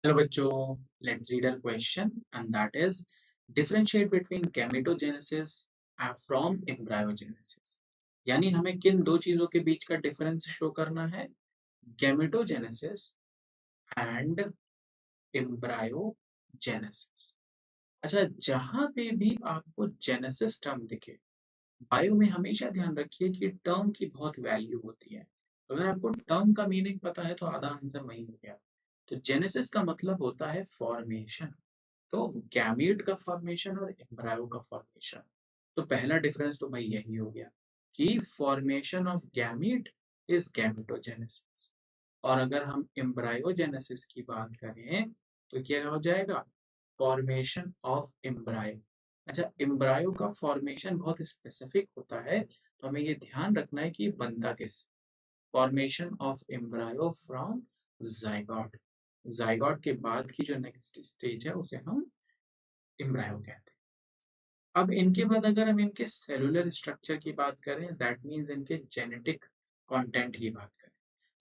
Hello बच्चों, let's read a question and that is differentiate between gametogenesis and from embryogenesis. यानी हमें किन दो चीजों के बीच का डिफरेंस शो करना है, गैमेटोजेनेसिस एंड एम्ब्रायोजेनेसिस। अच्छा, जहां पे भी आपको जेनेसिस टर्म दिखे, बायो में हमेशा ध्यान रखिए कि टर्म की बहुत वैल्यू होती है। अगर आपको टर्म का मीनिंग पता है तो आधा आंसर वही हो गया। तो जेनेसिस का मतलब होता है फॉर्मेशन। तो गैमीट का फॉर्मेशन और एम्ब्रायो का फॉर्मेशन। तो पहला डिफरेंस तो भाई यही हो गया कि formation of gamete is gametogenesis. और अगर हम एम्ब्रायोजेनेसिस की बात करें तो क्या हो जाएगा, फॉर्मेशन ऑफ एम्ब्रायो। अच्छा, एम्ब्रायो का फॉर्मेशन बहुत स्पेसिफिक होता है, तो हमें ये ध्यान रखना है कि ये बनता कैसे। Formation of embryo from zygote. Zygote के बाद की जो नेक्स्ट स्टेज है उसे हम एम्ब्रायो कहते हैं। अब इनके बाद अगर हम इनके सेलुलर स्ट्रक्चर की बात करें, दैट मीन्स इनके जेनेटिक कंटेंट की बात करें,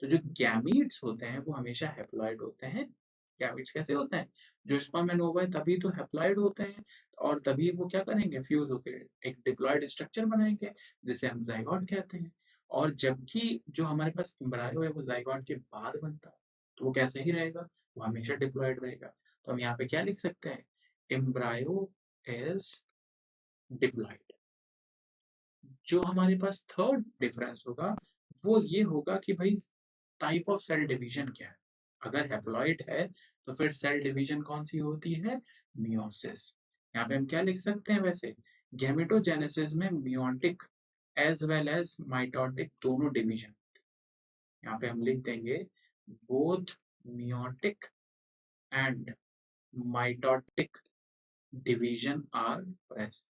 तो जो गैमीट्स होते हैं वो हमेशा हैप्लॉइड होते हैं। गैमीट्स कैसे होते हैं, जो स्पर्म एंड ओवा है तभी तो हैप्लॉइड होते हैं, और तभी वो क्या करेंगे, फ्यूज होकर एक डिप्लॉयड स्ट्रक्चर बनाएंगे जिसे हम जाइगोट कहते हैं। और जबकि जो हमारे पास एम्ब्रायो है वो जाइगोट के बाद बनता है, तो वो कैसे ही रहेगा, वो हमेशा डिप्लॉयड रहेगा। तो हम यहाँ पे क्या लिख सकते हैं, एम्ब्रायो इज डिप्लॉयड। जो हमारे पास थर्ड डिफरेंस होगा वो ये होगा कि भाई टाइप ऑफ सेल डिवीजन क्या है। अगर हैप्लॉइड है तो फिर सेल डिवीजन कौन सी होती है, मियोसिस। यहाँ पे हम क्या लिख सकते हैं, वैसे गैमेटोजेनेसिस में meiotic as well as mitotic दोनों डिवीजन। यहाँ पे हम लिख देंगे both meiotic and mitotic division are present.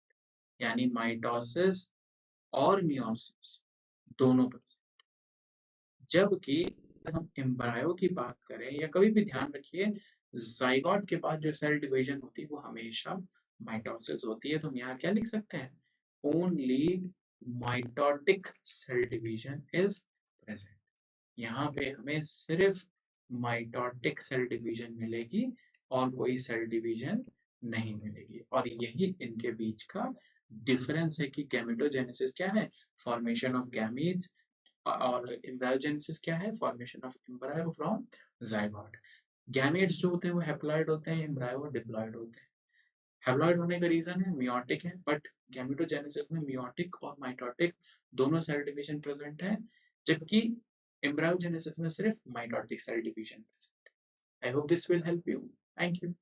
यानी माइटोसिस और मियोसिस दोनों पर। जबकि अगर हम एम्ब्रायो की बात करें, या कभी भी ध्यान रखिए, जाइगोट के बाद जो सेल डिवीजन होती है वो हमेशा माइटोसिस होती है। तो हम यहाँ क्या लिख सकते हैं, only mitotic cell division is present. यहाँ पे हमें सिर्फ माइटोटिक सेल डिवीजन मिलेगी और कोई सेल डिवीजन नहीं मिलेगी। और यही इनके बीच का डिफरेंस है कि गैमेटोजेनेसिस क्या है, फॉर्मेशन ऑफ गैमीट्स, और एम्ब्रायोजेनेसिस क्या है, formation of embryo from zygote. Gametes जो होते हैं वो हैप्लॉइड होते हैं, एम्ब्रायो डिप्लॉइड होते हैं। हैप्लॉइड होने का रीजन है मियोटिक है, बट गैमेटोजेनेसिस में मियोटिक और माइटोटिक दोनों सेल डिवीजन प्रेजेंट है, जबकि एम्ब्रायोजेनेसिस में सिर्फ mitotic cell division present. I hope this will help you. Thank you.